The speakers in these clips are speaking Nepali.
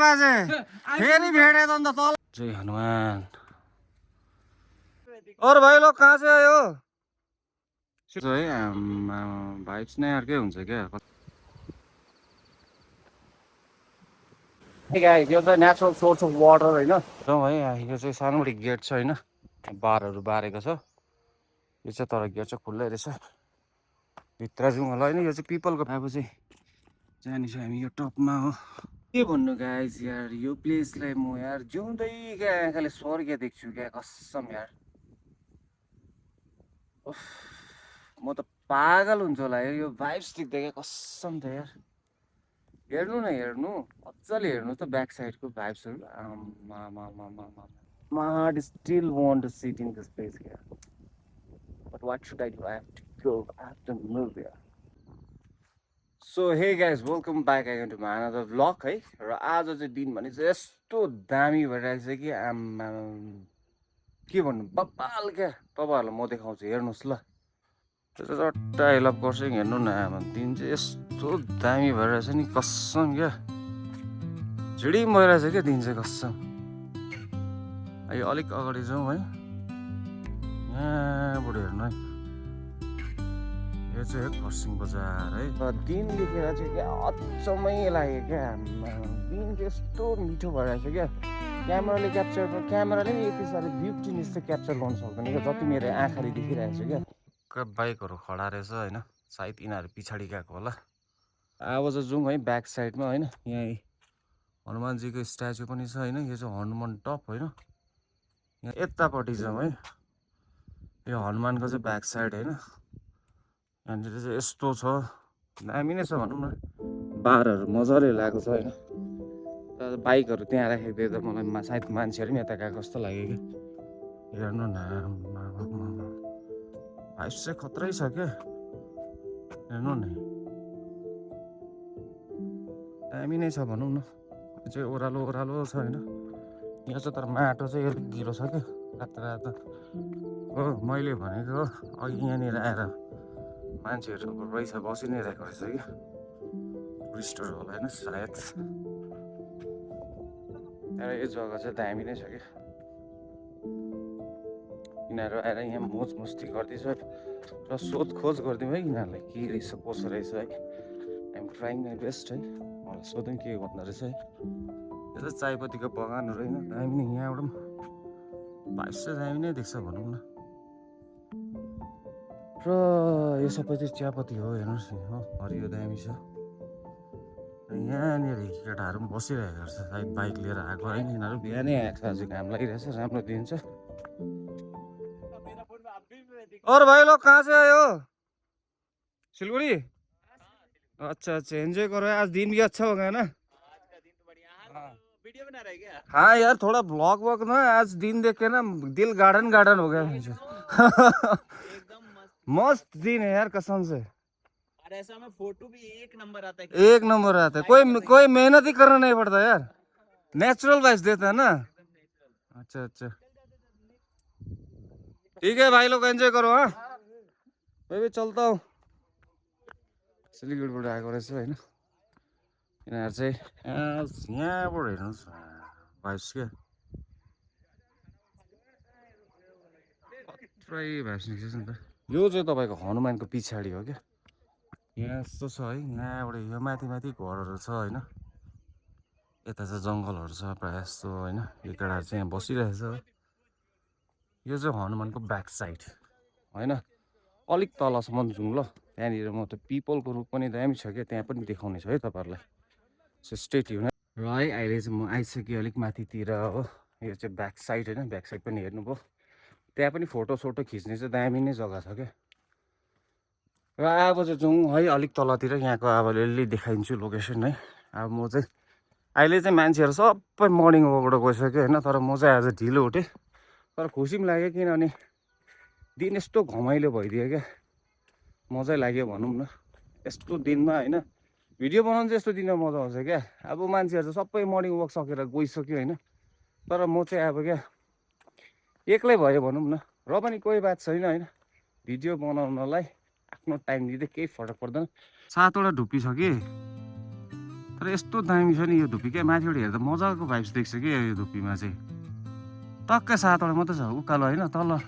बाजे फेरि भेटे त अन्त तल जय हनुमान। और भाइ लोग कहाँ से आयो है भाइब्स नै अर्कै हुन्छ क्या। यो त नेचुरल सोर्स अफ वाटर होइन है। यो चाहिँ सानोबडे गेट छ होइन, बारहरू बारेको छ। यो चाहिँ तर गेट चाहिँ खुल्लै रहेछ। भित्र जाउँ होला होइन। यो चाहिँ पिपलको अब चाहिँ जानेछु हामी यो टपमा हो। के भन्नु गाइज यार, यो प्लेसलाई म यार जिउँदै क्या आँखाले स्वर्ग देख्छु क्या कसम यार। म त पागल हुन्छ होला यार यो भाइब्स देख्दा क्या कसम त यार। हेर्नु न हेर्नु, मजाले हेर्नु त ब्याक साइडको भाइब्सहरू। My heart still want to sit in this place here. But what should I do? I have to go. I have to move here. So hey guys, welcome back again to my another vlog है। र आज चाहिँ दिन भने चाहिँ यस्तो दामी भइरहेको छ कि के भन्नु बब्बाल क्या। तपाईँहरूलाई म देखाउँछु हेर्नुहोस् ल। त्यो चाहिँ चट्टा हेलप गर्छ हेर्नु न। दिन चाहिँ यस्तो दामी भइरहेछ नि कसम क्या। झिडिम भइरहेछ क्या दिन चाहिँ कसम। यो अलिक अगाडि जाउँ है। यहाँबाट हेर्नु है, यो चाहिँ हो खरसाङ बजार है। दिन देखेर चाहिँ क्या अचम्मै लाग्यो क्या। दिन चाहिँ यस्तो मिठो भइरहेछ क्या। क्यामेराले यति साह्रो ब्युटीनेस चाहिँ क्याप्चर गर्न सक्दैन क्या जति मेरो आँखाले देखिरहेको छ क्या। बाइकहरू खडा रहेछ होइन, सायद यिनीहरू पछाडि गएको होला। अब चाहिँ जाउँ है ब्याक साइडमा होइन। यहाँ हनुमानजीको स्ट्याचु पनि छ होइन। यो चाहिँ हनुमान टप होइन। यहाँ यतापट्टि जाउँ है। यो हनुमानको चाहिँ ब्याक साइड होइन। यहाँनिर चाहिँ यस्तो छ, दामी नै छ भनौँ न। बारहरू मजाले लागेको छ होइन। तर बाइकहरू त्यहाँ राखेको देख्दा मलाई सायद मान्छेहरू पनि यता गएको जस्तो लाग्यो क्या। हेर्नु न, भाइब्स चाहिँ खत्रै छ क्या। हेर्नु न, दामी नै छ भनौँ न। यो चाहिँ ओह्रालो ओह्रालो छ होइन। यहाँ चाहिँ तर माटो चाहिँ अलिक गिलो छ क्या, रातो रातो हो। मैले भनेको हो अघि यहाँनिर आएर मान्छेहरू रहेछ, बसि नै रहेको रहेछ क्या। टुरिस्टहरू होला होइन सायद। तर यो जग्गा चाहिँ दामी नै छ क्या। यिनीहरू आएर यहाँ मोज मस्ती गर्दैछ र सोधखोज गरिदिउँ है यिनीहरूलाई के रहेछ कसो रहेछ है। आइएम ट्राइङ माई बेस्ट है। मलाई सोधौँ के भन्दो रहेछ है। यो चाहिँ चायपत्तीको बगानहरू होइन, दामी नै। यहाँबाट पनि भाइब्स चाहिँ दामी नै देख्छ भनौँ न। र यो सबै चाहिँ चियापत्ती हो हेर्नुहोस् हो, हरियो दामी छ। यहाँनिर केटाहरू पनि बसिरहेको छ सायद बाइक लिएर आएको होइन। यिनीहरू बिहानै आएको छ, आज घाम लागिरहेछ, राम्रो दिन छ। और भाई लोग कहाँ से आए हो? सिलगुड़ी। अच्छा अच्छा, एंजॉय करो आज, दिन भी अच्छा हो गया ना। वीडियो बना रहे क्या? हाँ यार थोड़ा ब्लॉग वॉग ना, आज दिन देख के ना दिल गार्डन गार्डन हो गया मुझे। एकदम मस्त दिन है यार कसम से। और ऐसा में फोटो भी एक नंबर आता है। एक नंबर आता है, कोई मेहनत ही करना नहीं पड़ता यार, नेचुरल वाइब्स देता है ना। अच्छा अच्छा ठीक है भाई लोग, एंजॉय करो। हाँ मैं भी चलता हूँ। सिलगढीबाट आएको रहेछ होइन। यिनीहरू चाहिँ यहाँबाट हेर्नुहोस् भाइब्स क्या, पुरै भाइब्स निस्किन्छ नि त। यो चाहिँ तपाईँको हनुमानको पछाडि हो क्या। यहाँ यस्तो छ है, यहाँबाट यो माथि माथि घरहरू छ होइन। यता चाहिँ जङ्गलहरू छ प्रायः जस्तो होइन। यो केटाहरू चाहिँ यहाँ बसिरहेछ। यो चाहिँ हनुमानको ब्याक साइड होइन। अलिक तलसम्म जाउँ ल। त्यहाँनिर म त पिपलको रुख पनि दामी छ क्या, त्यहाँ पनि देखाउने छु है तपाईँहरूलाई। सो स्टे ट्युन र है। अहिले चाहिँ म आइसकेँ अलिक माथितिर हो। यो चाहिँ ब्याक साइड होइन, ब्याक साइड पनि हेर्नुभयो। त्यहाँ पनि फोटो सोटो खिच्ने चाहिँ दामी नै जग्गा छ क्या। र अब चाहिँ जाउँ है अलिक तलतिर। यहाँको अब अलिअलि देखाइदिन्छु लोकेसन है। अब म चाहिँ अहिले चाहिँ मान्छेहरू सबै मर्निङ वकबाट गइसक्यो होइन। तर म चाहिँ आज ढिलो उठेँ, तर खुसी पनि लाग्यो किनभने दिन यस्तो घमाइलो भइदियो क्या, मजै लाग्यो भनौँ न। यस्तो दिनमा होइन भिडियो बनाउनु चाहिँ यस्तो दिनमा मजा आउँछ क्या। अब मान्छेहरू चाहिँ सबै मर्निङ वक सकेर गइसक्यो होइन। तर म चाहिँ अब क्या एक्लै भयो भनौँ न। र पनि कोही बात छैन होइन, भिडियो बनाउनलाई आफ्नो टाइम दिँदै केही फरक पर्दैन। 7वटा ढुप्पी छ कि, तर यस्तो दामी छ नि यो धुप्पी क्या, माथिबाट हेर्दा मजाको भाइब्स देख्छ कि यो धुप्पीमा चाहिँ। टक्कै 7वटा मात्रै छ उकालो होइन, तल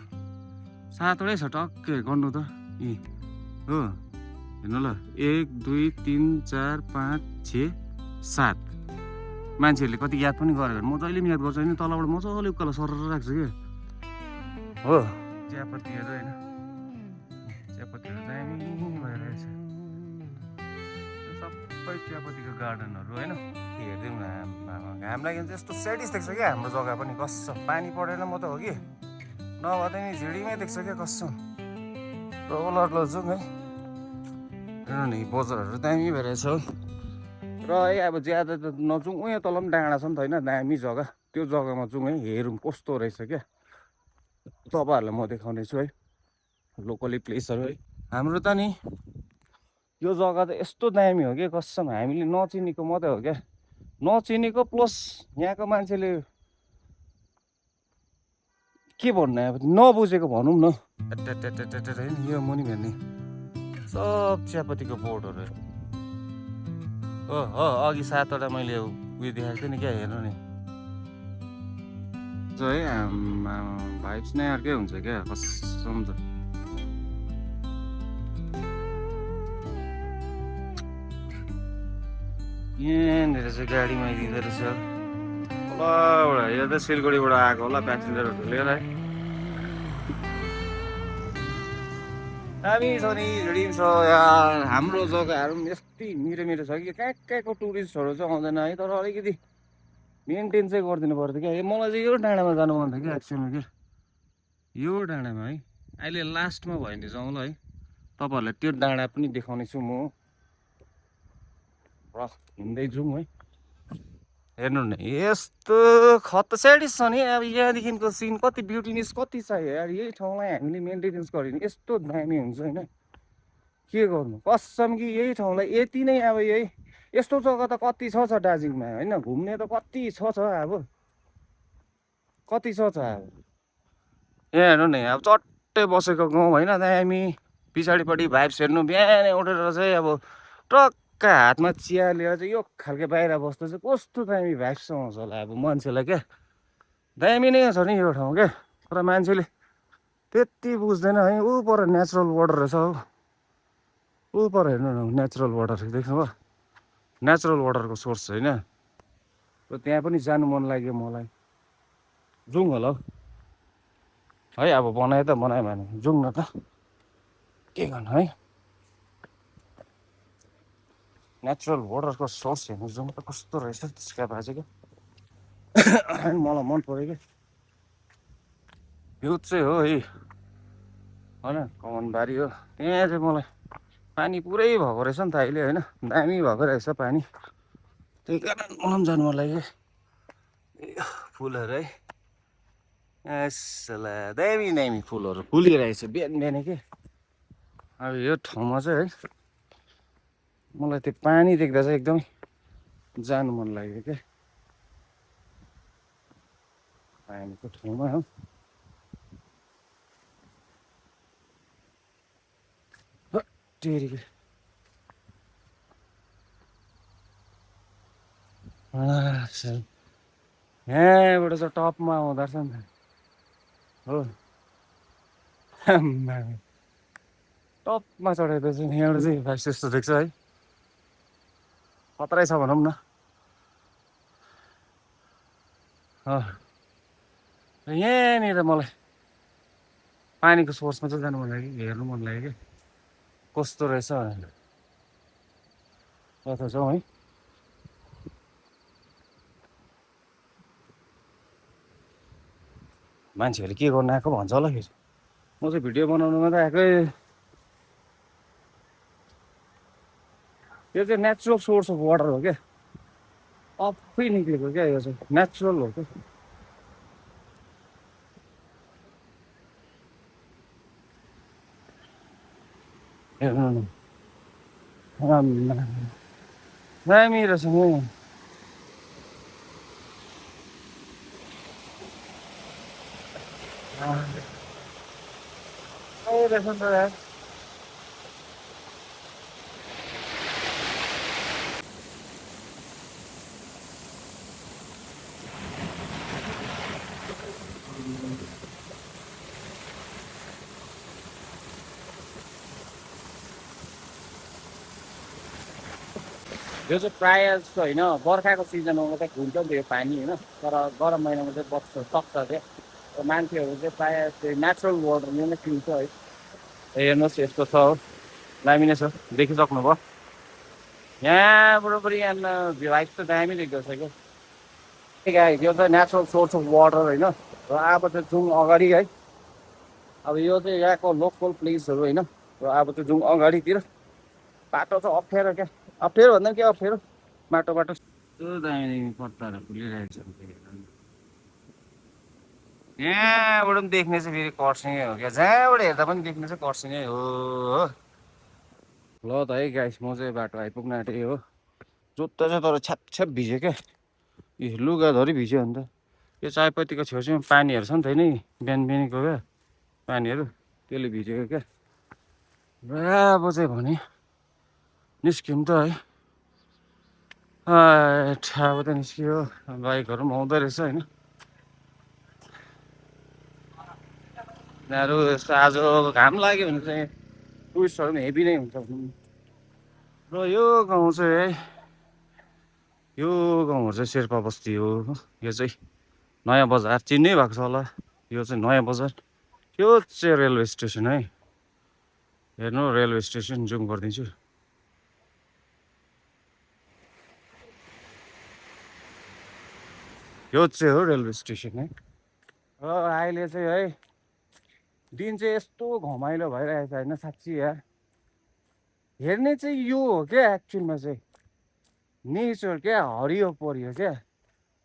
7वटै छ टक्कै गर्नु त यी हो। हेर्नु ल 1 2 3 4 5 6 7 मान्छेहरूले कति याद पनि गरेको, म जहिले पनि याद गर्छु होइन। तलबाट मजाले उकालो सरेर राख्छ कि हो। चियापत्तीहरू होइन, चियापत्तीहरू दामी भइरहेछ, सबै चियापत्तीको गार्डनहरू होइन। हेरिदिउँ न, घाम लाग्यो भने चाहिँ यस्तो सेडिस देख्छ क्या हाम्रो जग्गा पनि। कसम पानी परेन म त हो कि नभए त नि झिडीमै देख्छ क्या कसम। रोलर लजाउँ है। हेर्नु नि बजारहरू दामी भइरहेछ हो। र है अब ज्यादा त नजाउँ, उयो तल पनि डाँडा छ नि त होइन, दामी जग्गा। त्यो जग्गामा जाउँ है, हेरौँ कस्तो रहेछ क्या, तपाईँहरूलाई म देखाउने छु है लोकली प्लेसहरू है। हाम्रो त नि यो जग्गा त यस्तो दामी हो कि कसम, हामीले नचिनेको मात्रै हो क्या, नचिनेको प्लस यहाँको मान्छेले के भन्नु अब नबुझेको भनौँ न। होइन यो मुनि हेर्ने सब चियापत्तीको बोर्डहरू हो हो। अघि 7वटा मैले उयो देखाएको थिएँ नि क्या, हेर्नु नि है। भाइब्स नै अर्कै हुन्छ क्या कसम त। यहाँनिर चाहिँ गाडीमा आइदिँदो रहेछ तलबाट, यो त सिलगढीबाट आएको होला प्यासेन्जरहरू लिएर है। दामी छ नि, रेडी छ यार। हाम्रो जग्गाहरू पनि यस्तै मिरो छ कि कहाँ कहाँको टुरिस्टहरू चाहिँ आउँदैन है, तर अलिकति मेन्टेन चाहिँ गरिदिनु पर्थ्यो क्या। मलाई चाहिँ यो डाँडामा जानु मन थियो कि एक्चुअलमा क्या, यो डाँडामा है। अहिले लास्टमा भयो भने जाउँ ल है, तपाईँहरूलाई त्यो डाँडा पनि देखाउने छु म। र हिँड्दै जाउँ है। हेर्नु न यस्तो खतसेडिस छ नि। अब यहाँदेखिको सिन कति ब्युटिनेस कति छ यार। यही ठाउँलाई हामीले मेन्टेनेन्स गऱ्यो भने यस्तो दामी हुन्छ होइन। के गर्नु कसम कि यही ठाउँलाई यति नै अब यही यस्तो जग्गा त कति छ दार्जिलिङमा होइन, घुम्ने त कति छ अब कति छ अब। यहाँ हेर्नु नि अब चट्टै बसेको गाउँ होइन, दामी। पछाडिपट्टि भाइब्स हेर्नु, बिहानै उठेर चाहिँ अब टक्क हातमा चिया लिएर चाहिँ यो खालको बाहिर बस्दा चाहिँ कस्तो दामी भाइब्स आउँछ होला अब मान्छेलाई क्या। दामी नै छ नि यो ठाउँ क्या, तर मान्छेले त्यति बुझ्दैन है। ऊ पर नेचुरल वाटर रहेछ हौ, ऊ पर हेर्नु न नेचुरल वाटर देख्नुभयो, नेचुरल वाटरको सोर्स होइन। र त्यहाँ पनि जानु मन लाग्यो मलाई, जाउँ होला हौ है। अब बनायो त बनायो भने जाउँ न त, के गर्नु है। नेचुरल वाटरको सोर्स हेर्नु जाउँ त कस्तो रहेछ त्यसका बाजे क्या। मलाई मन पऱ्यो क्या यो चाहिँ हो है होइन, कमानबारी हो। त्यहाँ चाहिँ मलाई पानी पुरै भएको रहेछ नि त अहिले होइन, दामी भएको रहेछ पानी, त्यही कारण मलाई पनि जानु मन लाग्यो। फुलहरू है यसला दामी दामी फुलहरू फुलिरहेछ बिहान बिहानै के। अब यो ठाउँमा चाहिँ है मलाई त्यो पानी देख्दा चाहिँ एकदमै जानु मन लाग्यो क्या, पानीको ठाउँमा हो। टेरीको यहाँबाट चाहिँ टपमा आउँदो रहेछ नि त हो। टपमा चढेर चाहिँ यहाँबाट चाहिँ भाइस यस्तो देख्छ है, खतरै छ भनौँ न। यहाँनिर मलाई पानीको सोर्समा चाहिँ जानु मन लाग्यो, हेर्नु मन लाग्यो क्या कस्तो रहेछ भनेर। कता छौँ है, मान्छेहरूले के गर्नु आएको भन्छ होला फेरि। म चाहिँ भिडियो बनाउनुमा त आएकै। यो चाहिँ नेचुरल सोर्स अफ वाटर हो क्या, आफै निक्लेको क्या, यो चाहिँ नेचुरल हो क्या। हेर्नु दामी रहेछ नि। रहेछ नि त यार, यो चाहिँ प्रायः जस्तो होइन बर्खाको सिजनमा मात्रै खुल्छ नि त यो पानी होइन तर गरम महिनामा चाहिँ बस्छ सक्छ क्या मान्छेहरू चाहिँ प्रायः चाहिँ नेचुरल वाटरले नै पिउँछ है हेर्नुहोस् यस्तो छ हो दामी नै छ देखिसक्नुभयो यहाँबाट पनि यहाँ भाइब त दामी देख्दछ क्या यो चाहिँ नेचुरल सोर्स अफ वाटर होइन र अब चाहिँ जाउँ अगाडि है अब यो चाहिँ यहाँको लोकल प्लेसहरू होइन र अब चाहिँ जाउँ अगाडितिर बाटो चाहिँ अप्ठ्यारो क्या अप्ठ्यारो भन्दा के अप्ठ्यारो बाटो दामी पत्ताहरू फुलिरहेको छ यहाँबाट पनि देख्ने चाहिँ फेरि कर्सियङै हो क्या जहाँबाट हेर्दा पनि देख्ने चाहिँ कर्सियङै हो ल त है गाइस म चाहिँ बाटो आइपुग्न आँटेँ हो जुत्ता चाहिँ तर छ्याप भिज्यो क्या लुगाधरि भिज्यो अन्त यो चायपत्तीको छेउछाउमा पानीहरू छ नि त नि बिहानीको क्या पानीहरू त्यसले भिजेको क्या र अब चाहिँ भने निस्क्यौँ त है अब त निस्कियो बाइकहरू पनि आउँदो रहेछ होइन यिनीहरू यस्तो आज घाम लाग्यो भने चाहिँ टुरिस्टहरू पनि हेभी नै हुन्छ र यो गाउँ चाहिँ है यो गाउँहरू चाहिँ शेर्पा बस्ती हो यो चाहिँ नयाँ बजार चिन्नै भएको छ होला यो चाहिँ नयाँ बजार यो चाहिँ रेलवे स्टेसन है हेर्नु रेलवे स्टेसन जुम गरिदिन्छु यो चाहिँ हो रेलवे स्टेसन है र अहिले चाहिँ है दिन चाहिँ यस्तो घमाइलो भइरहेको छ होइन साँच्ची यार हेर्ने चाहिँ यो हो क्या एक्चुअलमा चाहिँ नेचर क्या हरियो परियो क्या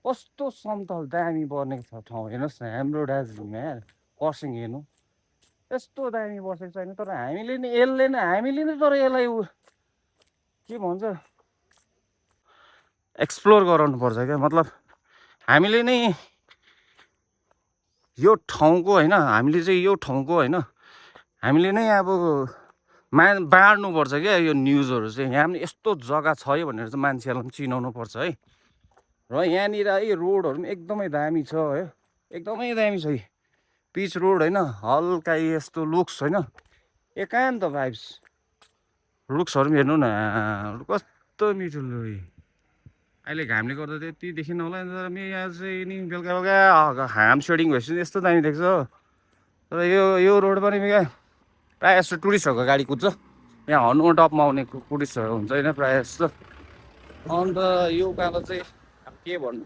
कस्तो समतल दामी बनेको छ ठाउँ हेर्नुहोस् न हाम्रो दार्जिलिङमा यार कर्सियङ हेर्नु यस्तो दामी बसेको छैन तर हामीले नै यसले नै हामीले नै तर यसलाई के भन्छ एक्सप्लोर गराउनु पर्छ क्या मतलब हामीले नै यो ठाउँको होइन हामीले चाहिँ यो ठाउँको होइन हामीले नै अब बाँड्नुपर्छ क्या यो न्युजहरू चाहिँ यहाँ पनि यस्तो जग्गा छ है भनेर चाहिँ मान्छेहरूलाई पनि चिनाउनु पर्छ है र यहाँनिर है रोडहरू पनि एकदमै दामी छ है एकदमै दामी छ पिच रोड होइन हल्का यस्तो लुक्स होइन एकान्त भाइब्स लुक्सहरू पनि हेर्नु न कस्तो मिठो लु अहिले घामले गर्दा त्यति देखिन होला तर यहाँ चाहिँ नि बेलुका बेलुका घाम सेडिङ भएपछि यस्तो दामी देख्छ तर यो रोड पनि क्या प्रायः जस्तो टुरिस्टहरूको गाडी कुद्छ यहाँ हनुमा टपमा आउने टुरिस्टहरू हुन्छ होइन प्रायः जस्तो अन्त यो उकालो चाहिँ अब के भन्नु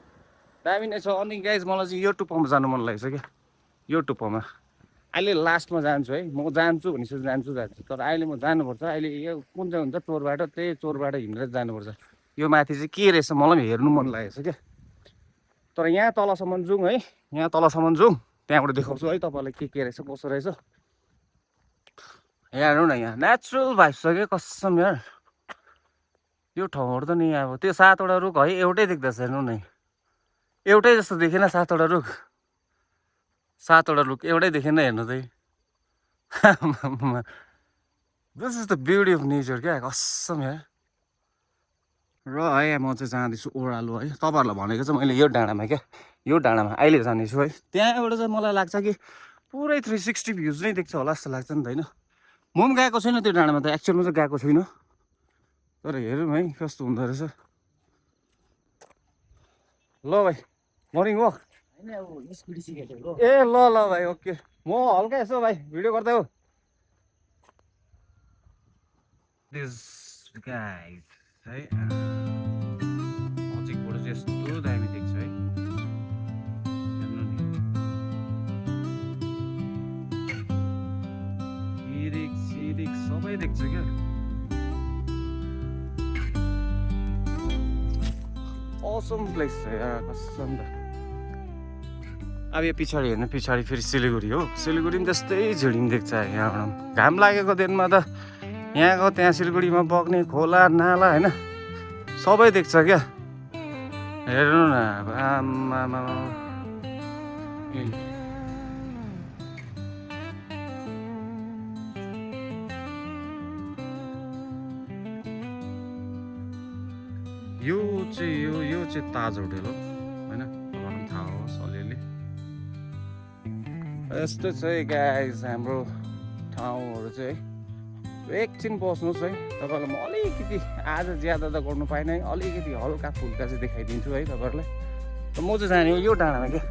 दामी नै छ अनि गाइज मलाई चाहिँ यो टुप्पोमा जानु मन लागेको छ क्या यो टुप्पोमा अहिले लास्टमा जान्छु है म जान्छु भनेपछि जान्छु तर अहिले म जानुपर्छ अहिले यो कुन चाहिँ हुन्छ चोर बाटो त्यही चोर बाटो हिँडेर जानुपर्छ यो माथि चाहिँ के रहेछ मलाई पनि हेर्नु मन लागेको छ क्या तर यहाँ तलसम्म जाउँ है यहाँ तलसम्म जाउँ त्यहाँबाट देखाउँछु है तपाईँलाई के रहेछ कसो रहेछ यहाँ हेर्नु न यहाँ नेचुरल भाइब छ क्या कसम यार यो ठाउँहरू त नि अब त्यो 7वटा रुख है एउटै देख्दैछ हेर्नु न एउटै जस्तो देखेन 7वटा रुख 7वटा रुख एउटै देखेन हेर्नु चाहिँ this is the beauty of nature क्या कसम यार र है म चाहिँ जाँदैछु ओह्रालो है तपाईँहरूलाई भनेको चाहिँ मैले यो डाँडामा क्या यो डाँडामा अहिले जाँदैछु है त्यहाँबाट चाहिँ मलाई लाग्छ कि पुरै 360 भ्युज नै देख्छ होला जस्तो लाग्छ नि त होइन म पनि गएको छैन त्यो डाँडामा त एक्चुअलमा चाहिँ गएको छुइनँ तर हेरौँ है कस्तो हुँदो रहेछ ल भाइ मर्निङ वक ए ल भाइ ओके म हल्का यसो भाइ भिडियो गर्दै हो है नजिकबाट चाहिँ यस्तो दामी देख्छ है हेर्नु नि सिरिक सबै देख्छ क्या असम प्लेस छ यार कसम त अब यो पछाडि हेर्नु पछाडि फेरि सिलगढी हो सिलगढी पनि त्यस्तै झिडिङ देख्छ यहाँबाट घाम लागेको दिनमा त यहाँको त्यहाँ सिलगढीमा बग्ने खोला नाला होइन सबै देख्छ क्या हेर्नु न अब आमा यो चाहिँ ताज होटेल हो होइन तपाईँलाई थाहा होस् अलिअलि यस्तो चाहिँ गाइस हाम्रो ठाउँहरू चाहिँ है एकछिन बस्नुहोस् है तपाईँलाई म अलिकति आज ज्यादा त गर्नु पाइनँ है, अलिकति हल्का फुल्का चाहिँ देखाइदिन्छु है तपाईँहरूलाई। र म चाहिँ जाने यो डाँडामा क्या,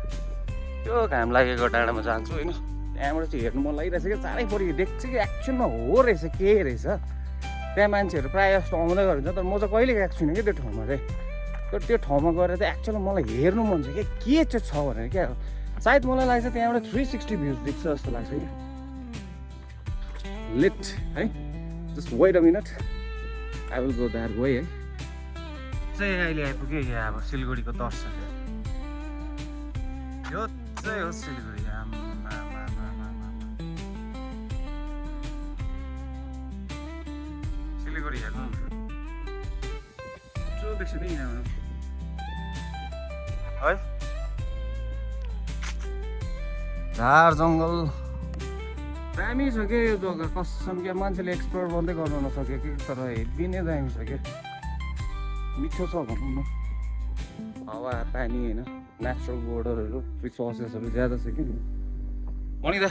त्यो घाम लागेको डाँडामा जान्छु होइन। त्यहाँबाट चाहिँ हेर्नु मन लागिरहेछ क्या, चारैपट्टि देख्छु कि एक्सनमा हो रहेछ के रहेछ। त्यहाँ मान्छेहरू प्रायः जस्तो आउँदै गरेको हुन्छ, तर म चाहिँ कहिले गएको छुइनँ कि त्यो ठाउँमा चाहिँ। तर त्यो ठाउँमा गएर चाहिँ एक्चुअली मलाई हेर्नु मन छ कि के चाहिँ छ भनेर क्या। सायद मलाई लाग्छ त्यहाँबाट 360 भ्युज देख्छ जस्तो लाग्छ क्या। लेट है, just weight a minute, I will go that way है। चाहिँ अहिले आइपुग्यो यहाँ अब सिलगढीको दर्शन। यो चाहिँ हो सिलगढी। सिलगढी हेर्नु जो देख्छ नि यहाँ है, झार जङ्गल दामी छ क्या यो जग्गा कसम क्या। मान्छेले एक्सप्लोर गर्दै गर्नु नसक्यो कि, तर हेभी नै दामी छ क्या, मिठो छ भनौँ न। हावा पानी होइन, नेचुरल बोर्डरहरू रिसोर्सेसहरू ज्यादा छ कि। मणिदा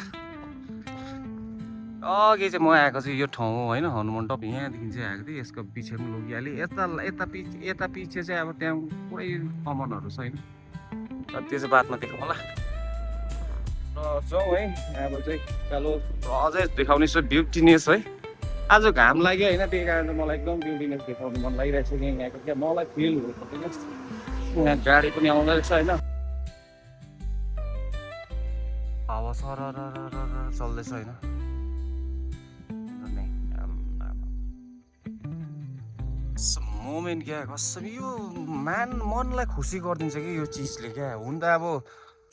अघि चाहिँ म आएको चाहिँ यो ठाउँ हो होइन, हनुमान टप यहाँदेखि चाहिँ आएको थिएँ। यसको पछि पनि लगिहालेँ। यता पछि चाहिँ अब त्यहाँ पुरै कमनहरू छैन, तर त्यो चाहिँ बादमा देखाउँला। र जाउँ है अब चाहिँ, चलो अझै देखाउने छु ब्युटिनेस है। आज घाम लाग्यो होइन, त्यही कारण मलाई एकदम ब्युटिनेस देखाउनु मन लागिरहेको छ कि यहाँको क्या। मलाई फिल हो, यहाँ गाडी पनि आउँदै रहेछ होइन, हावा सरर चल्दैछ होइन। मोमेन्ट क्या कसम, यो मनलाई खुसी गरिदिन्छ कि यो चिजले क्या। हुन त अब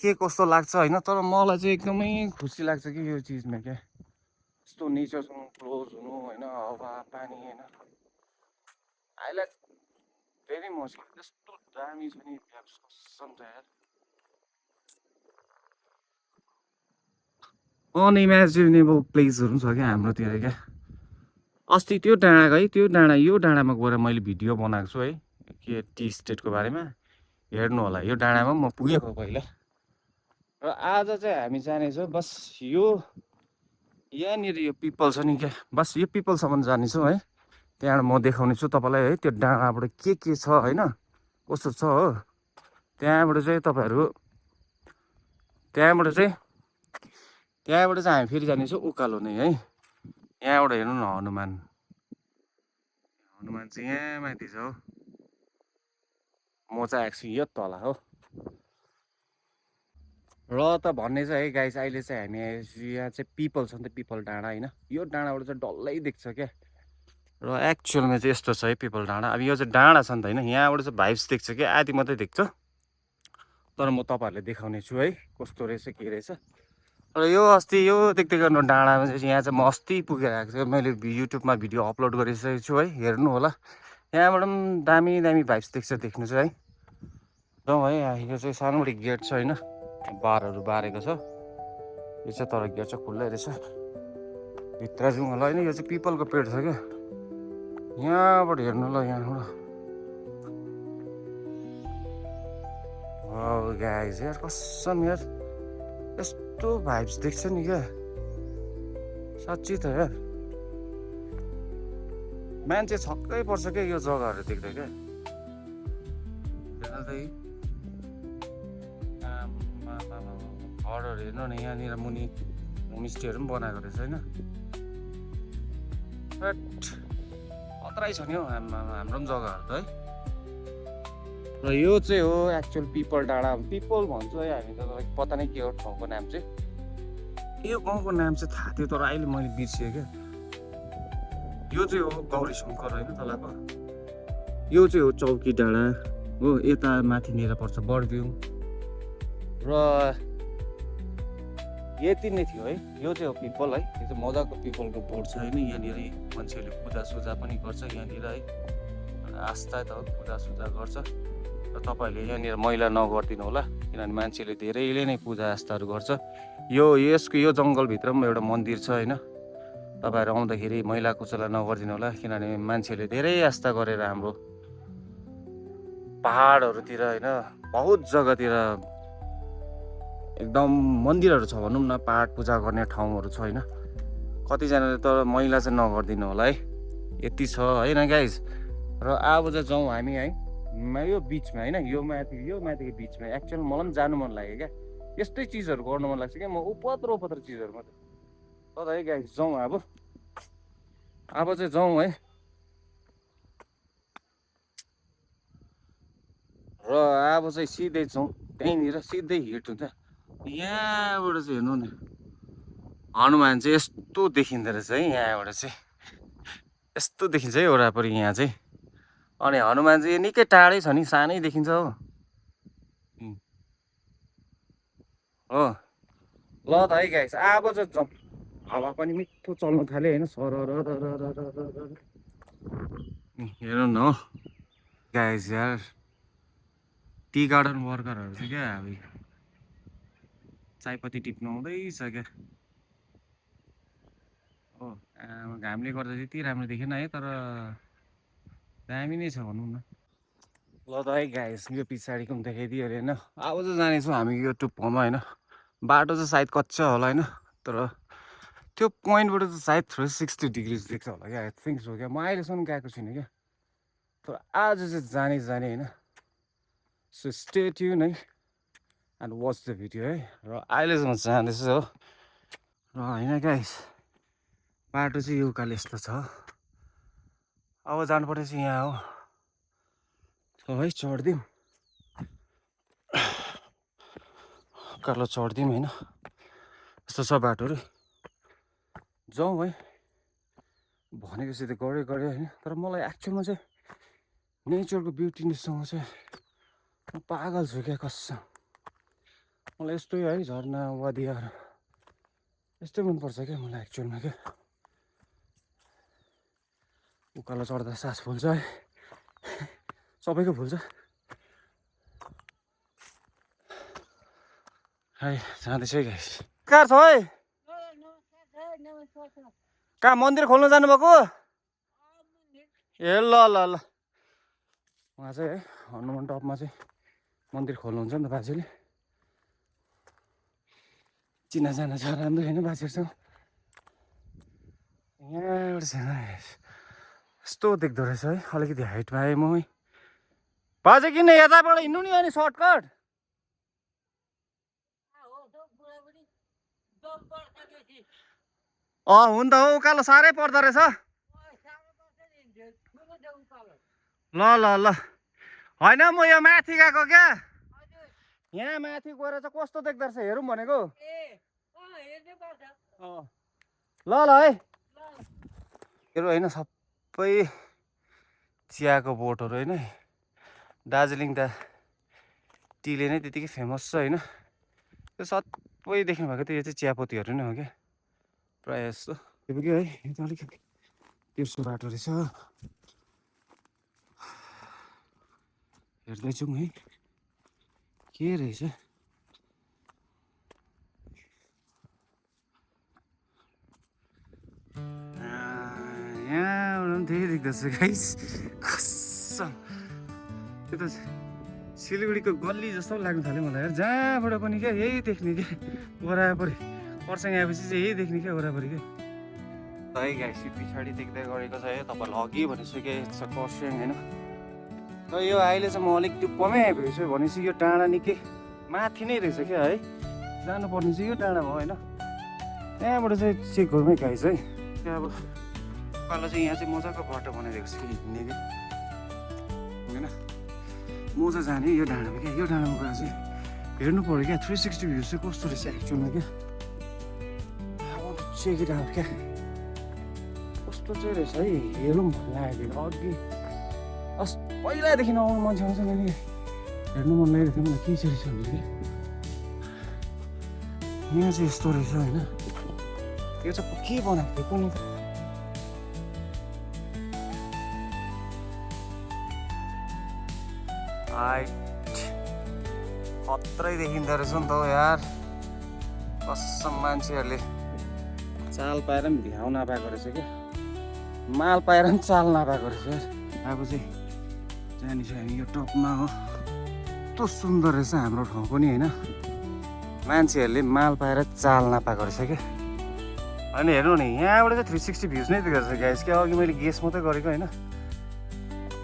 के कस्तो लाग्छ होइन, तर मलाई चाहिँ एकदमै खुसी लाग्छ कि यो चिजमा क्या। यस्तो नेचरसँग क्लोज हुनु होइन, हावा पानी होइन, आई लाइक भेरी मच। यस्तो दामी छ नि कसम छ यार, अनइमेजिनेबल प्लेसहरू छ क्या हाम्रोतिर क्या। अस्ति त्यो डाँडा है, त्यो डाँडा यो डाँडामा गएर मैले भिडियो बनाएको छु है, के टी स्टेटको बारेमा हेर्नु होला। यो डाँडामा म पुगेको पहिला, र आज चाहिँ हामी जानेछौँ बस यो यहाँनिर यो पिपल छ नि क्या, बस यो पिपलसम्म जानेछौँ है। त्यहाँबाट म देखाउने छु तपाईँलाई है, त्यो डाँडाबाट के छ होइन, कस्तो छ हो। त्यहाँबाट चाहिँ तपाईँहरू त्यहाँबाट चाहिँ हामी फेरि जानेछौँ उकालो नै है। यहाँबाट हेर्नु न हनुमान चाहिँ यहाँ माथि छ हो। म चाहिँ आएको छु यो तल हो। र त भन्ने चाहिँ है गाइस, अहिले चाहिँ हामी यहाँ चाहिँ पिपल छ नि त, पिपल डाँडा होइन। यो डाँडाबाट चाहिँ डल्लै देख्छ क्या। र एक्चुअलमा चाहिँ यस्तो छ है पिपल डाँडा। अब यो चाहिँ डाँडा छ नि त होइन, यहाँबाट चाहिँ भाइब्स देख्छ क्या, आदि मात्रै देख्छ। तर म तपाईँहरूलाई देखाउने छु है कस्तो रहेछ के रहेछ। र यो अस्ति यो देख्दै गर्नु डाँडामा चाहिँ, यहाँ चाहिँ म अस्ति पुगेर आएको छु। मैले युट्युबमा भिडियो अपलोड गरिसकेको छु है, हेर्नु होला। यहाँबाट पनि दामी दामी भाइब्स देख्छ, देख्नु चाहिँ है। जाउँ है, यो चाहिँ सानोबडे गेट छ होइन, बारहरू बारेको छ। यो चाहिँ तर गेट चाहिँ खुल्लै रहेछ, भित्र जाउँ होला होइन। यो चाहिँ पिपलको पेड छ क्या, यहाँबाट हेर्नु ल, यहाँबाट गाइस यार कसम यार, यस्तो भाइब्स देख्छ नि क्या साँच्ची त यार। मान्छे छक्कै पर्छ क्या यो जग्गाहरू देख्दा क्या। घरहरू हेर्नु न, यहाँनिर मुनि होमस्टेहरू पनि बनाएको रहेछ होइन। खतरै छ नि हौ हाम्रो पनि जग्गाहरू त है। र यो चाहिँ हो एक्चुअल पिपल डाँडा। पिपल भन्छ है हामी त, पता नै के हो ठाउँको नाम चाहिँ। यो गाउँको नाम चाहिँ थाहा थियो, तर अहिले मैले बिर्सेँ क्या। यो चाहिँ हो गौरी शङ्कर होइन तलको। यो चाहिँ हो चौकी डाँडा हो, यता माथिनिर पर्छ बडबिउ। र यति नै थियो है। यो चाहिँ हो पिपल है, यो चाहिँ मजाको पिपलको बोर्ड छ होइन। यहाँनिर मान्छेहरूले पूजासुजा पनि गर्छ यहाँनिर है, आस्था त पूजासुजा गर्छ। र तपाईँहरूले यहाँनिर मैला नगरिदिनु होला, किनभने मान्छेले धेरैले नै पूजा आस्थाहरू गर्छ। यो जङ्गलभित्र पनि एउटा मन्दिर छ होइन। तपाईँहरू आउँदाखेरि मैला कुचला नगरिदिनु होला, किनभने मान्छेले धेरै आस्था गरेर हाम्रो पहाडहरूतिर होइन, बहुत जग्गातिर एकदम मन्दिरहरू छ भनौँ न, पाठ पूजा गर्ने ठाउँहरू छ होइन। कतिजनाले तर मैला चाहिँ नगरिदिनु होला है। यति छ होइन गाइस। र अब चाहिँ जाउँ हामी है यो बिचमा होइन यो माथिको बिचमा। एक्चुअल मलाई पनि जानु मन लाग्यो क्या, यस्तै चिजहरू गर्नु मन लाग्छ क्या म, उपत्र चिजहरू मात्रै। तर है गाइस जाउँ अब चाहिँ जाउँ है। र अब चाहिँ सिधै जाउँ, त्यहीँनिर सिधै हिट हुन्छ। यहाँबाट चाहिँ हेर्नु न हनुमान चाहिँ यस्तो देखिँदो रहेछ है, यहाँबाट चाहिँ यस्तो देखिन्छ है वरापरि यहाँ चाहिँ। अनि हनुमान चाहिँ निकै टाढै छ नि, सानै देखिन्छ हो। हो ल त है गाइस अब चाहिँ जाउँ। हावा पनि मिठो चल्नु थाल्यो होइन, हेर्नु न हो गाइस यार, टी गार्डन वर्करहरू चाहिँ क्या अब चायपत्ती टिप्नु आउँदैछ क्या हो। घामले गर्दा त्यति राम्रो देखेन है, तर दामी नै छ भनौँ न। ल त है गाइस यो पछाडिको पनि देखाइदियो अरे होइन। अब चाहिँ जानेछौँ हामी यो टुप्पोमा होइन। बाटो चाहिँ सायद कच्चा होला होइन, तर त्यो पोइन्टबाट चाहिँ सायद 360 डिग्री देख्छ होला क्या, आई थिङ्क सो क्या। म अहिलेसम्म गएको छुइनँ क्या, तर आज चाहिँ जाने होइन। सो स्टे ट्युन है एन्ड वाच द भिडियो है। र अहिले चाहिँ म जाँदैछु हो। र होइन गाइस बाटो चाहिँ यो उकालो यस्तो छ, अब जानुपर्ने चाहिँ यहाँ हो। है चढ्दिउँ उकालो चढ्दिउँ होइन, यस्तो छ बाटोहरू। जाउँ है भनेपछि त गऱ्यो होइन, तर मलाई एक्चुअलमा चाहिँ नेचरको ब्युटीसँग चाहिँ म पागल छु क्या कसम। मलाई यस्तै है झर्ना वादियाहरू यस्तै मनपर्छ क्या मलाई एक्चुअलमा क्या। उकालो चढ्दा सास फुल्छ है, सबैको फुल्छ है। जाँदैछ है गाइस, कहाँ छ है? कहाँ मन्दिर खोल्नु जानुभएको? ए ल ल ल उहाँ चाहिँ है हनुमान टपमा चाहिँ मन्दिर खोल्नुहुन्छ नि त बाजेले। चिनाजाना छ राम्रो होइन बाजेहरूसँग। यहाँबाट चाहिँ यस्तो देख्दो रहेछ है, अलिकति हाइटमा आएँ म। बाजे किन यताबाट हिँड्नु नि अनि सर्टकट। हुन त हो, उकालो साह्रै पर्दो रहेछ। ल ल ल होइन म यो माथि गएको क्या, यहाँ माथि गएर चाहिँ कस्तो देख्दो रहेछ हेरौँ भनेको। ल ल है हेरौँ होइन, सबै चियाको बोटहरू होइन। दार्जिलिङ त टीले नै त्यतिकै फेमस छ होइन। त्यो सबै देख्नुभएको थियो, यो चाहिँ चियापत्तीहरू नै हो क्या प्रायः जस्तो। त्यो पनि है यो त अलिकति तेर्सो बाटो रहेछ, हेर्दैछौँ है के रहेछ। यहाँबाट पनि त्यही देख्दछ गाइस कसम। त्यो त सिलगढीको गल्ली जस्तो लाग्नु थाल्यो मलाई यार, जहाँबाट पनि क्या यही देख्ने क्या वरापरि। खरसाङ आएपछि चाहिँ यही देख्ने क्या वरापरि क्या। है गाइस यो पछाडि देख्दै गरेको छ है तपाईँलाई अघि भनिसकेँ छ खरसाङ होइन। र यो अहिले चाहिँ म अलिक टुप्पोमै आइपुगेछु भनेपछि यो डाँडा निकै माथि नै रहेछ क्या है। जानुपर्ने चाहिँ यो डाँडामा होइन, यहाँबाट चाहिँ चेक गरौँ है गाइस है। त्यहाँ अब उकालो चाहिँ यहाँ चाहिँ मजाको बाटो बनाइदिएको छ कि हिँड्ने क्या होइन। म चाहिँ जाने यो डाँडामा क्या, यो डाँडामा गएर चाहिँ हेर्नु पऱ्यो क्या 360 भ्यू चाहिँ कस्तो रहेछ एक्चुअलमा क्या। चेक इट आउट क्या कस्तो चाहिँ रहेछ है, हेरौँ भन्ने लाग्यो अघि पहिलादेखि आउनु मान्छे आउँछ नि, हेर्नु मन लागिरहेको थियो मलाई के चाहिँ रहेछ भने क्या। यहाँ चाहिँ यस्तो रहेछ होइन, यो चाहिँ के बनाएको थियो कुनै खत्रै देखिँदो रहेछ नि त यार कसम। मान्छेहरूले चाल पाएर पनि भ्याउ नपाएको रहेछ क्या, माल पाएर पनि चाल नपाएको रहेछ यार। अब चाहिँ जाने छ हामी यो टपमा हो, कस्तो सुन्दर रहेछ हाम्रो ठाउँ पनि होइन। मान्छेहरूले माल पाएर चाल नपाएको रहेछ क्या। अनि हेर्नु नि यहाँबाट चाहिँ 360 भ्युज नै देख्छ गाइस क्या अघि मैले गेस मात्रै गरेको होइन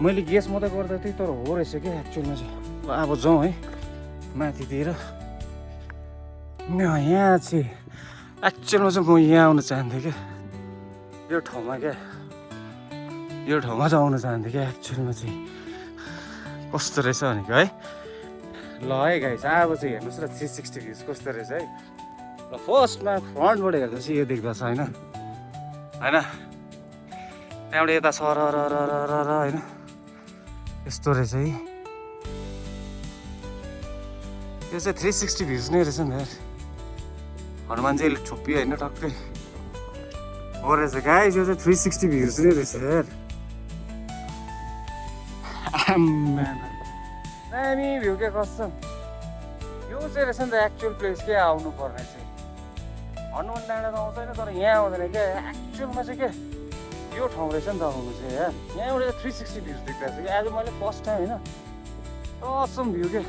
मैले गेस मात्रै गर्दा थिएँ तर हो रहेछ क्या एक्चुअलमा चाहिँ अब जाउँ है माथितिर यहाँ चाहिँ एक्चुअलमा चाहिँ म यहाँ आउन चाहन्थेँ क्या यो ठाउँमा चाहिँ आउन चाहन्थेँ क्या एक्चुअलमा चाहिँ कस्तो रहेछ भनेको है ल है गाइस अब चाहिँ हेर्नुहोस् र 360 भ्युज कस्तो रहेछ है र फर्स्टमा फ्रन्टबाट हेर्दा चाहिँ यो देख्दछ होइन त्यहाँबाट यता सर होइन यस्तो रहेछ है यो चाहिँ 360 भ्युज नै रहेछ नि यार हनुमान चाहिँ छोपियो होइन टक्कै हो रहेछ गाइस यो चाहिँ 360 भ्युज नै रहेछ यार दामी भ्यू के कसम यो चाहिँ रहेछ नि त एक्चुअल प्लेस के आउनु पर्ने चाहिँ हनुमान डाँडामा आउँछ होइन तर यहाँ आउँदैन क्या एक्चुअलमा चाहिँ के यो ठाउँ रहेछ नि त आउनु चाहिँ यार यहाँबाट 360 भ्युज देख्दा चाहिँ आज मैले फर्स्ट टाइम होइन कसम भ्यू के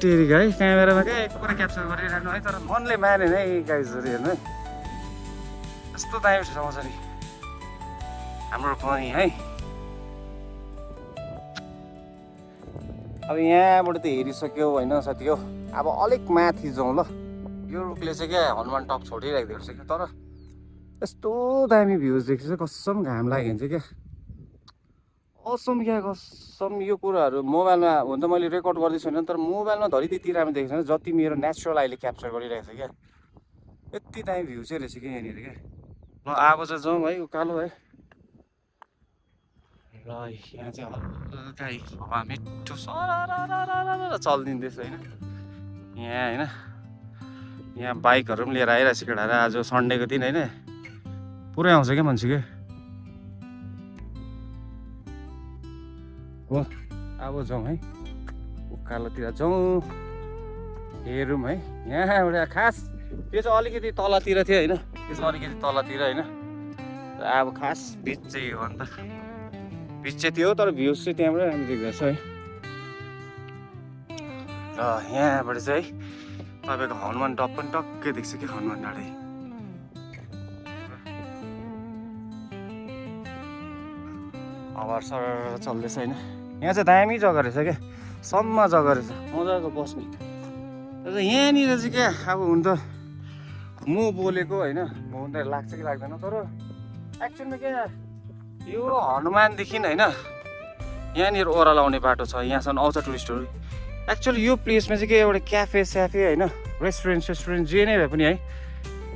टेरी है क्यामेरामा क्या एक पुरा क्याप्चर गरिरहनु है तर मनले मानेन है गाइजहरू हेर्नु है यस्तो दामी ठाउँ छ नि हाम्रो पनि है अब यहाँबाट त हेरिसक्यो होइन साथी हो अब अलिक माथि जाउँ ल यो रुखले चाहिँ क्या हनुमान टप छोडिराखिदिएको छ क्या तर यस्तो दामी भ्युज देख्छ चाहिँ कसम घाम लाग्यो भने चाहिँ क्या कसम क्या कसम यो कुराहरू मोबाइलमा हुन त मैले रेकर्ड गर्दैछु होइन तर मोबाइलमा धरि त्यति राम्रो देखेको छैन जति मेरो नेचुरल आइले क्याप्चर गरिरहेको छ क्या यति दामी भ्यू चाहिँ रहेछ क्या यहाँनिर क्या ल अब चाहिँ जाउँ है उकालो है ल यहाँ चाहिँ हल्का हावा मिठो चलिदिँदैछ होइन यहाँ होइन यहाँ बाइकहरू पनि लिएर आइरहेको छ केटाहरू आज सन्डेको दिन होइन पुरै आउँछ क्या मान्छे क्या हो अब जाउँ है उकालोतिर जाउँ हेरौँ है यहाँ एउटा खास यो चाहिँ अलिकति तलतिर थियो होइन यो चाहिँ अलिकति तलतिर होइन अब खास बिच चाहिँ हो अन्त बिच चाहिँ थियो तर भ्युज चाहिँ त्यहाँबाट राम्रो देख्दैछ है र यहाँबाट चाहिँ है तपाईँको हनुमान टप पनि टक्कै देख्छ कि हनुमान डाँडै हवा सर चल्दैछ होइन यहाँ चाहिँ दामी जग्गा रहेछ क्या सम्म जग्गा रहेछ मजाको बस्ने र यहाँनिर चाहिँ क्या अब हुन त म बोलेको होइन हुन त लाग्छ कि लाग्दैन तर एक्चुअलमा क्या यो हनुमानदेखि होइन यहाँनिर ओह्रालो आउने बाटो छ यहाँसम्म आउँछ टुरिस्टहरू एक्चुअली यो प्लेसमा चाहिँ के एउटा क्याफे स्याफे होइन रेस्टुरेन्ट जे नै भए पनि है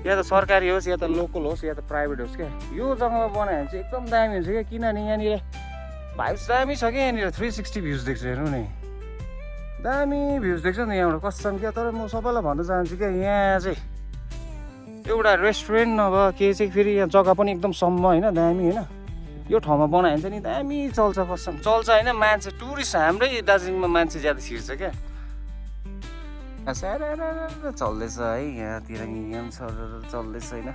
या त सरकारी होस् या त लोकल होस् या त प्राइभेट होस् क्या यो जग्गामा बनायो भने चाहिँ एकदम दामी हुन्छ क्या किनभने यहाँनिर भाइब्स दामी छ क्या यहाँनिर 360 भ्युज देख्छ हेर्नु नि दामी भ्युज देख्छ नि यहाँबाट कसम क्या तर म सबैलाई भन्न चाहन्छु क्या यहाँ चाहिँ एउटा रेस्टुरेन्ट नभए के चाहिँ फेरि यहाँ जग्गा पनि एकदम सम्म होइन दामी होइन यो ठाउँमा बनायो भने चाहिँ नि दामी चल्छ कसम चल्छ होइन मान्छे टुरिस्ट हाम्रै दार्जिलिङमा मान्छे ज्यादा छिर्छ क्या चल्दैछ है यहाँतिर यहाँ चल्दैछ होइन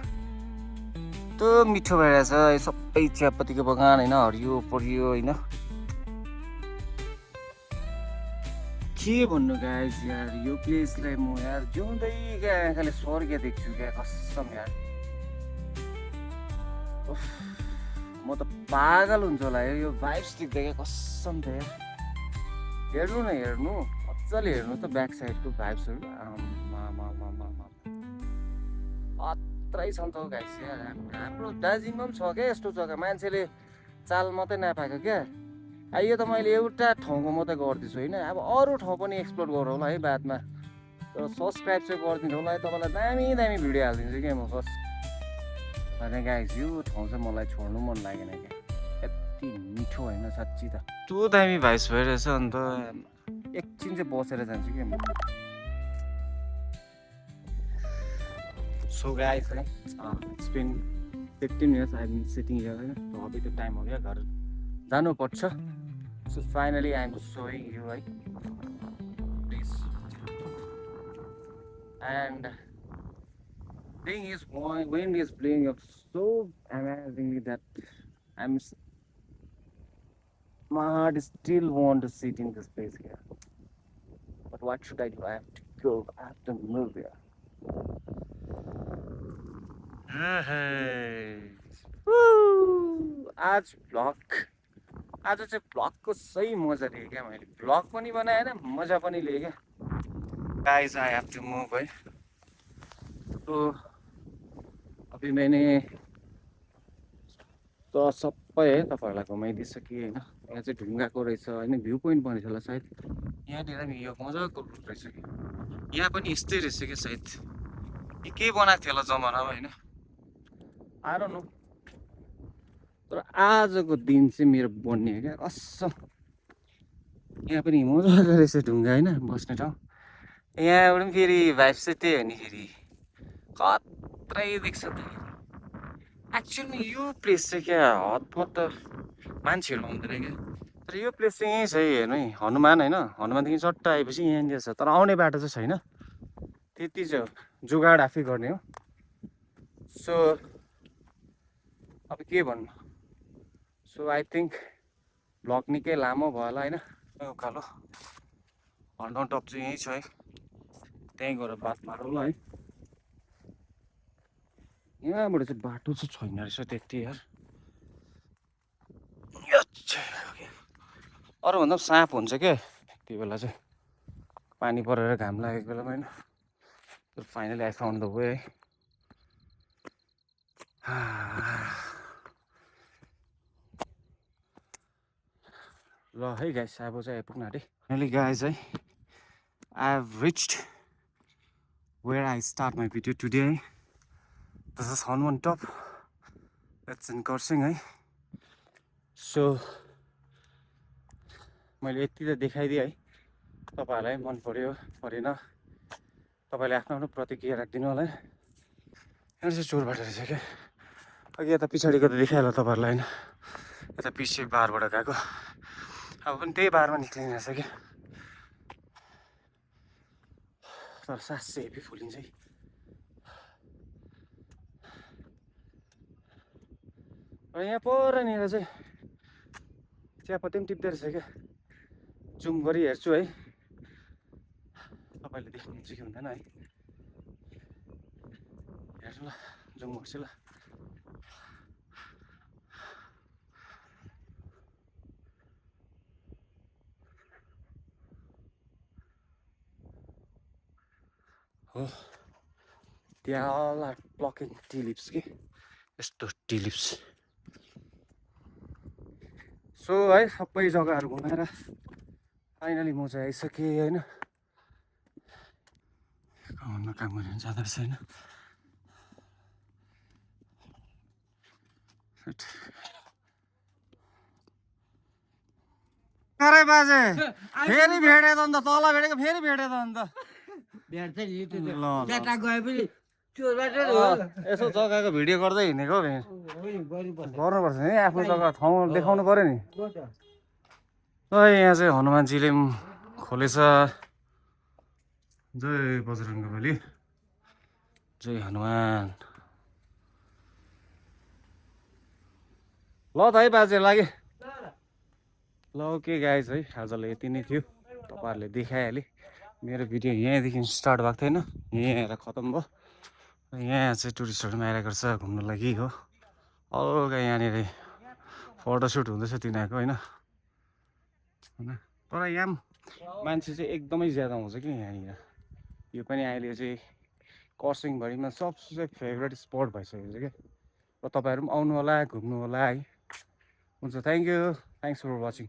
यस्तो मिठो भइरहेछ सबै चियापत्तीको बगान होइन हरियो परियो होइन के भन्नु गाइस यार यो प्लेसलाई म यार जिउँदै क्या आँखाले स्वर्ग देख्छु क्या कसम यार म त पागल हुन्छ होला यो भाइब्स देख्दा क्या कसम थियो यार हेर्नु न हेर्नु मजाले हेर्नु त ब्याक साइडको भाइब्सहरू अत्रै छ नि त गाइस यार हाम्रो दार्जिलिङमा पनि छ क्या यस्तो जग्गा मान्छेले चाल मात्रै नपाएको क्या यो त मैले एउटा ठाउँको मात्रै गर्दैछु होइन अब अरू ठाउँ पनि एक्सप्लोर गरौँ होला है बादमा तर सब्सक्राइब चाहिँ गरिदिनु होला है तपाईँलाई दामी दामी भिडियो हालिदिन्छु क्या म फर्स्ट अनि गाइस यो ठाउँ चाहिँ मलाई छोड्नु मन लागेन क्या यति मिठो होइन साँच्ची त त्यो दामी भाइस भइरहेछ अन्त एकछिन चाहिँ बसेर जान्छु क्या म सो गाइस है it's been 15 minutes I been sitting here होइन अभी त टाइम हो क्या घर जानुपर्छ so finally I am showing you है please and thing is wind is blowing up so amazingly that my heart still want to sit in this place here but what should I do? I have to go, I have to move here. आज चाहिँ भ्लगको सही मजा लिएँ क्या मैले भ्लग पनि बनाएन मजा पनि लिएँ क्या guys I have to move है तो अभी मैंने तो सबै है तपाईँहरूलाई घुमाइदिइसकेँ होइन यहाँ चाहिँ ढुङ्गाको रहेछ होइन भ्यू पोइन्ट बनेछ होला सायद यहाँनिर पनि यो मजाको रुट रहेछ कि यहाँ पनि यस्तै रहेछ क्या सायद के बनाएको थियो होला जमानामा होइन आई डोन्ट नो तर आजको दिन चाहिँ मेरो बन्ने हो क्या कसम यहाँ पनि मजाको रहेछ ढुङ्गा होइन बस्ने ठाउँ यहाँबाट पनि फेरि भाइब चाहिँ त्यही हो नि फेरि खत्रै देख्छ त एक्चुअली यो प्लेस चाहिँ क्या हतपत त मान्छेहरू आउँदैन क्या तर यो प्लेस चाहिँ यहीँ छ है हेर्नु है हनुमान होइन हनुमानदेखि चट्ट आएपछि यहाँनिर छ तर आउने बाटो चाहिँ छैन त्यति चाहिँ हो जुगाड आफै गर्ने हो सो अब के भन्नु सो आई थिङ्क भ्लग निकै लामो भयो होला होइन उकालो हन्डन टप चाहिँ यहीँ छ है त्यहीँ गएर बात मारौँ है यहाँबाट चाहिँ बाटो चाहिँ छैन रहेछ त्यति यार अरूभन्दा पनि साँप हुन्छ क्या त्यो बेला चाहिँ पानी परेर घाम लागेको बेलामा होइन finally I found the way ल है गाइस अब चाहिँ आइपुग्न आँटे फाइनली गाइस है I have reached where I start my video today है this is Hanuman top it's in Kurseong है सो मैले यति त देखाइदिएँ है तपाईँहरूलाई मन पर्यो परेन तपाईँले आफ्नो आफ्नो प्रतिक्रिया राखिदिनु होला है यहाँ चाहिँ चोर बाटो रहेछ क्या अघि यता पछाडिको त देखाइहाल्यो तपाईँहरूलाई होइन यता पछि बारबाट गएको अब पनि त्यही बारमा निक्लिने रहेछ क्या तर सास चाहिँ हेभी फुलिन्छ है र यहाँ परनिर चाहिँ चियापत्ती पनि टिप्दै रहेछ क्या जुम गरी हेर्छु है तपाईँले देख्नुहुन्छ कि हुँदैन है हेर्छु ल जुम गर्छु ल हो त्यहाँ अल आर प्लकिङ टी लिप्स कि यस्तो टी लिप्स सो है सबै जग्गाहरू घुमेर फाइनली म चाहिँ आइसकेँ होइन कमानमा काम गरेर जाँदो रहेछ होइन अरे बाजे फेरि भेटे त अन्त तल भेटेको फेरि भेटे त अन्त यसो जग्गाको भिडियो गर्दै हिँडेको गर्नुपर्छ नि आफ्नो जग्गा ठाउँ देखाउनु पर्यो नि यहाँ चाहिँ हनुमानजीले पनि खोलेछ जय बजरङ्गबली जय हनुमान ल त है बाजे लाग्यो ल ओके गाइज है आजलाई यति नै थियो तपाईँहरूले देखाइहालेँ मेरो भिडियो यहाँदेखि स्टार्ट भएको थिएन यहीँ आएर खतम भयो यहाँ चाहिँ टुरिस्टहरू पनि आइरहेको रहेछ घुम्नु लागि हो हल्का यहाँनिर फोटोसुट हुँदैछ तिनीहरूको होइन तर यहाँ मान्छे चाहिँ एकदमै ज्यादा हुन्छ कि यहाँनिर यो पनि अहिले चाहिँ खरसाङभरिमा सबसे फेभरेट स्पट भइसकेको छ क्या र तपाईँहरू पनि आउनु होला घुम्नु होला है हुन्छ thank you thanks for watching